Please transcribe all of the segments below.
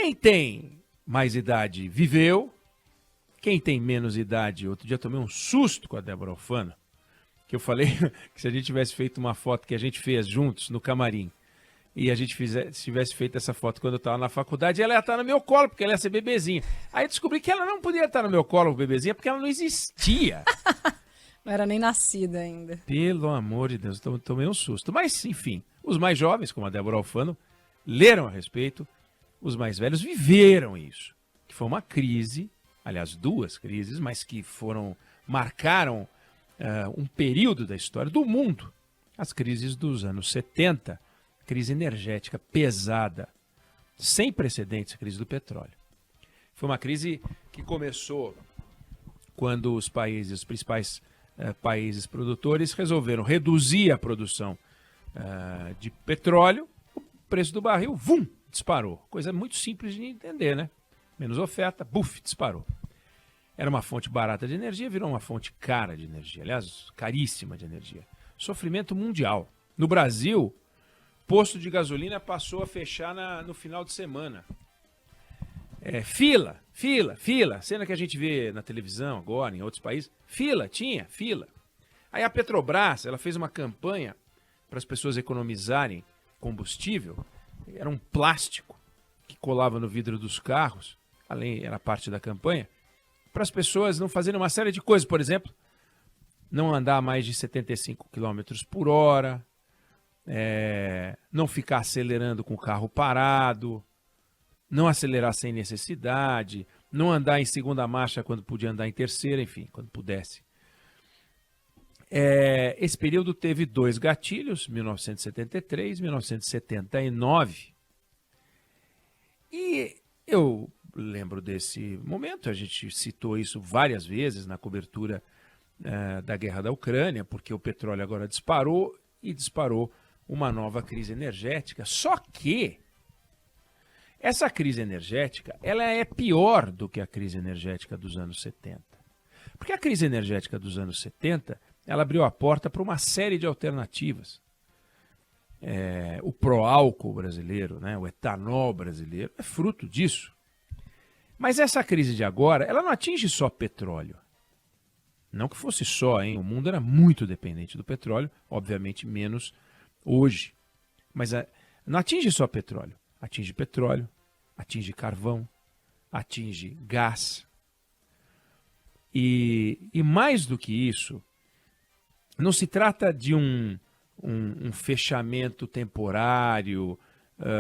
Quem tem mais idade viveu, quem tem menos idade, outro dia eu tomei um susto com a Débora Alfano, que eu falei que se a gente tivesse feito uma foto que a gente fez juntos no camarim, e a gente tivesse feito essa foto quando eu estava na faculdade, ela ia estar no meu colo, porque ela ia ser bebezinha. Aí eu descobri que ela não podia estar no meu colo, bebezinha, porque ela não existia. Não era nem nascida ainda. Pelo amor de Deus, eu tomei um susto. Mas, enfim, os mais jovens, como a Débora Alfano, leram a respeito, os mais velhos viveram isso. Que foi uma crise, aliás, duas crises, mas que marcaram um período da história do mundo. As crises dos anos 70, crise energética pesada, sem precedentes, a crise do petróleo. Foi uma crise que começou quando os principais países produtores resolveram reduzir a produção de petróleo, o preço do barril, disparou. Coisa muito simples de entender, né? Menos oferta, disparou. Era uma fonte barata de energia, virou uma fonte cara de energia, aliás, caríssima de energia. Sofrimento mundial. No Brasil, posto de gasolina passou a fechar no final de semana. Fila. Cena que a gente vê na televisão agora, em outros países. Tinha fila. Aí a Petrobras, ela fez uma campanha para as pessoas economizarem combustível. Era um plástico que colava no vidro dos carros, era parte da campanha, para as pessoas não fazerem uma série de coisas. Por exemplo, não andar a mais de 75 km por hora, não ficar acelerando com o carro parado, não acelerar sem necessidade, não andar em segunda marcha quando podia andar em terceira, enfim, quando pudesse. Esse período teve dois gatilhos, 1973 e 1979. E eu lembro desse momento, a gente citou isso várias vezes na cobertura da guerra da Ucrânia, porque o petróleo agora disparou uma nova crise energética. Só que essa crise energética, ela é pior do que a crise energética dos anos 70. Porque a crise energética dos anos 70, ela abriu a porta para uma série de alternativas. O pró-álcool brasileiro, né, o etanol brasileiro, é fruto disso. Mas essa crise de agora, ela não atinge só petróleo. Não que fosse só, hein? O mundo era muito dependente do petróleo, obviamente menos hoje. Mas não atinge só petróleo. Atinge petróleo, atinge carvão, atinge gás. E mais do que isso, não se trata de um fechamento temporário.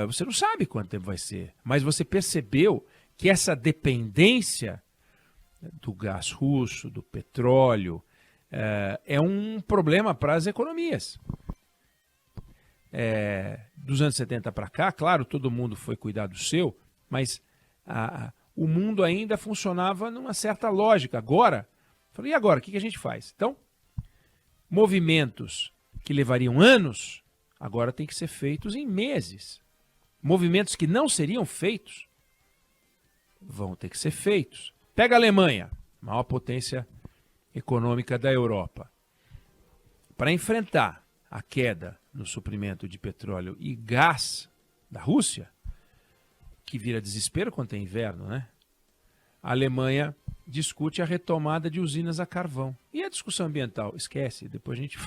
Você não sabe quanto tempo vai ser, mas você percebeu que essa dependência do gás russo, do petróleo, é um problema para as economias. Dos anos 70 para cá, claro, todo mundo foi cuidar do seu, mas o mundo ainda funcionava numa certa lógica. Agora, e agora? O que a gente faz? Então, movimentos que levariam anos, agora tem que ser feitos em meses. Movimentos que não seriam feitos, vão ter que ser feitos. Pega a Alemanha, maior potência econômica da Europa. Para enfrentar a queda no suprimento de petróleo e gás da Rússia, que vira desespero quando tem inverno, né? A Alemanha discute a retomada de usinas a carvão. E a discussão ambiental? Esquece, depois a gente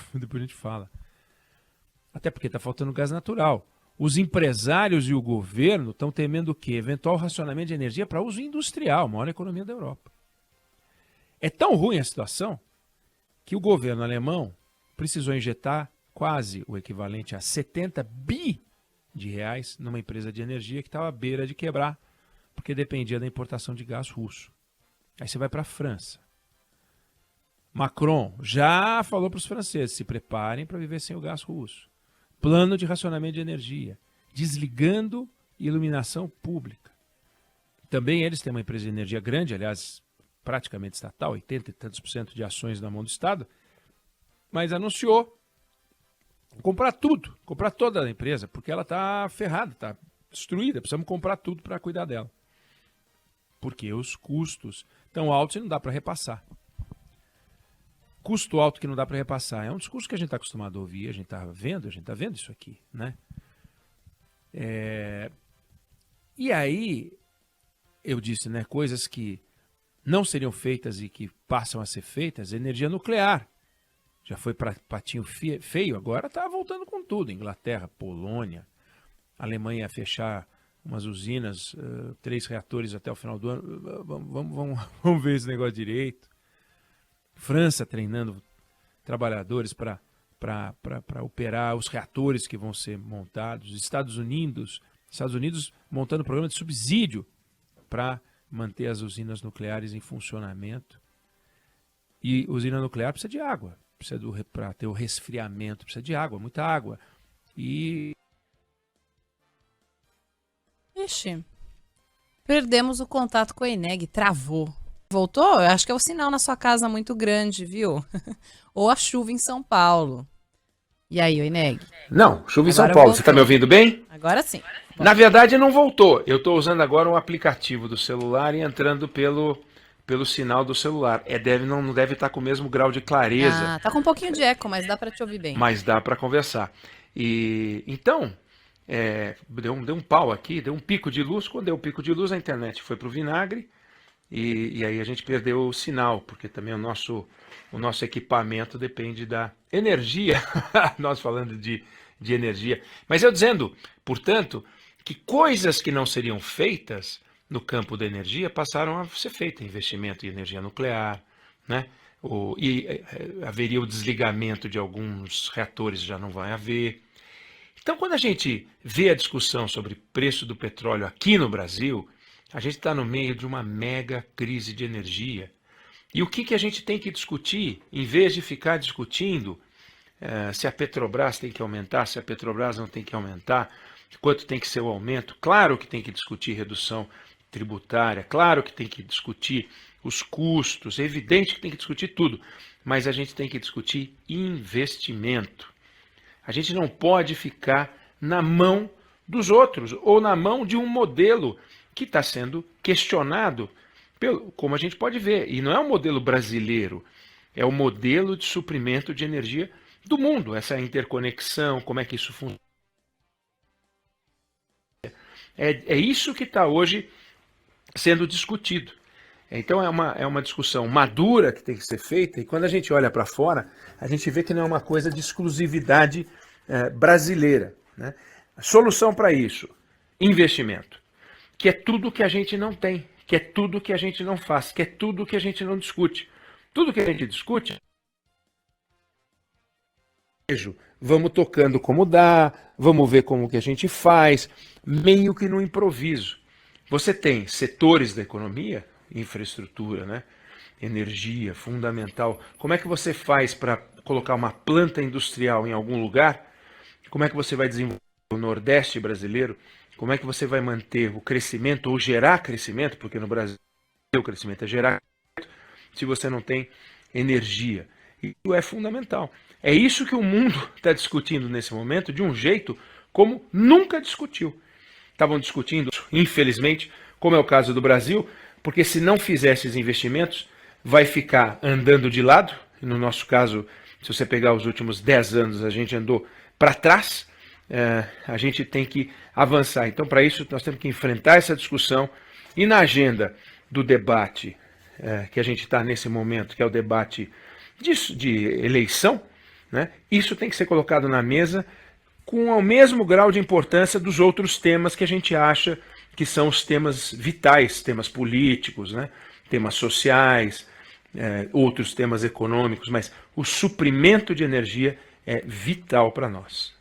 fala. Até porque está faltando gás natural. Os empresários e o governo estão temendo o quê? Eventual racionamento de energia para uso industrial, a maior economia da Europa. É tão ruim a situação que o governo alemão precisou injetar quase o equivalente a 70 bi de reais numa empresa de energia que estava à beira de quebrar, porque dependia da importação de gás russo. Aí você vai para a França. Macron já falou para os franceses, se preparem para viver sem o gás russo. Plano de racionamento de energia, desligando iluminação pública. Também eles têm uma empresa de energia grande, aliás, praticamente estatal, 80 e tantos % de ações na mão do Estado, mas anunciou comprar tudo, comprar toda a empresa, porque ela está ferrada, está destruída, precisamos comprar tudo para cuidar dela. Porque os custos estão altos e não dá para repassar. Custo alto que não dá para repassar. É um discurso que a gente está acostumado a ouvir, a gente está vendo isso aqui, né? E aí, eu disse, né, coisas que não seriam feitas e que passam a ser feitas, energia nuclear. Já foi para patinho feio, agora está voltando com tudo. Inglaterra, Polônia, Alemanha ia fechar umas usinas, 3 reatores até o final do ano. Vamos ver esse negócio direito. França treinando trabalhadores para operar os reatores que vão ser montados. Estados Unidos montando programa de subsídio para manter as usinas nucleares em funcionamento. E usina nuclear precisa de água, para ter o resfriamento, precisa de água, muita água. E Ixi, perdemos o contato com a Eneg, travou. Voltou? Eu acho que é o sinal na sua casa muito grande, viu? Ou a chuva em São Paulo. E aí, Eneg? não, chuva em São Agora Paulo. voltou. Você está me ouvindo bem? Agora sim. Na verdade não voltou. Eu estou usando agora um aplicativo do celular e entrando pelo sinal do celular. Não deve estar com o mesmo grau de clareza, Ah, tá com um pouquinho de eco, mas dá pra te ouvir bem. mas dá para conversar. E então, deu um pau aqui, deu um pico de luz. Quando deu o pico de luz, a internet foi para o vinagre e aí a gente perdeu o sinal, porque também o nosso equipamento depende da energia. Nós falando de energia. Mas eu dizendo, portanto, que coisas que não seriam feitas no campo da energia passaram a ser feitas. Investimento em energia nuclear, né? Haveria o desligamento de alguns reatores, já não vai haver. Então, quando a gente vê a discussão sobre preço do petróleo aqui no Brasil, a gente está no meio de uma mega crise de energia. E o que a gente tem que discutir, em vez de ficar discutindo se a Petrobras tem que aumentar, se a Petrobras não tem que aumentar, quanto tem que ser o aumento? Claro que tem que discutir redução tributária, claro que tem que discutir os custos, é evidente que tem que discutir tudo, mas a gente tem que discutir investimento. A gente não pode ficar na mão dos outros ou na mão de um modelo que está sendo questionado, como a gente pode ver. E não é um modelo brasileiro, é o modelo de suprimento de energia do mundo, essa interconexão, como é que isso funciona. É isso que está hoje sendo discutido. Então é uma discussão madura que tem que ser feita, e quando a gente olha para fora, a gente vê que não é uma coisa de exclusividade brasileira, né? A solução para isso, investimento, que é tudo que a gente não tem, que é tudo que a gente não faz, que é tudo que a gente não discute. Tudo que a gente discute, vamos tocando como dá, vamos ver como que a gente faz, meio que no improviso. Você tem setores da economia, infraestrutura, né? Energia, fundamental. Como é que você faz para colocar uma planta industrial em algum lugar? Como é que você vai desenvolver o Nordeste brasileiro? Como é que você vai manter o crescimento ou gerar crescimento? Porque no Brasil o crescimento é gerar crescimento se você não tem energia. Isso é fundamental. É isso que o mundo está discutindo nesse momento de um jeito como nunca discutiu. Estavam discutindo, infelizmente, como é o caso do Brasil, porque se não fizer esses investimentos, vai ficar andando de lado. E no nosso caso, se você pegar os últimos 10 anos, a gente andou para trás. A gente tem que avançar. Então, para isso, nós temos que enfrentar essa discussão. E na agenda do debate que a gente está nesse momento, que é o debate de eleição, né, isso tem que ser colocado na mesa com o mesmo grau de importância dos outros temas que a gente acha que são os temas vitais, temas políticos, né, temas sociais, outros temas econômicos, mas o suprimento de energia é vital para nós.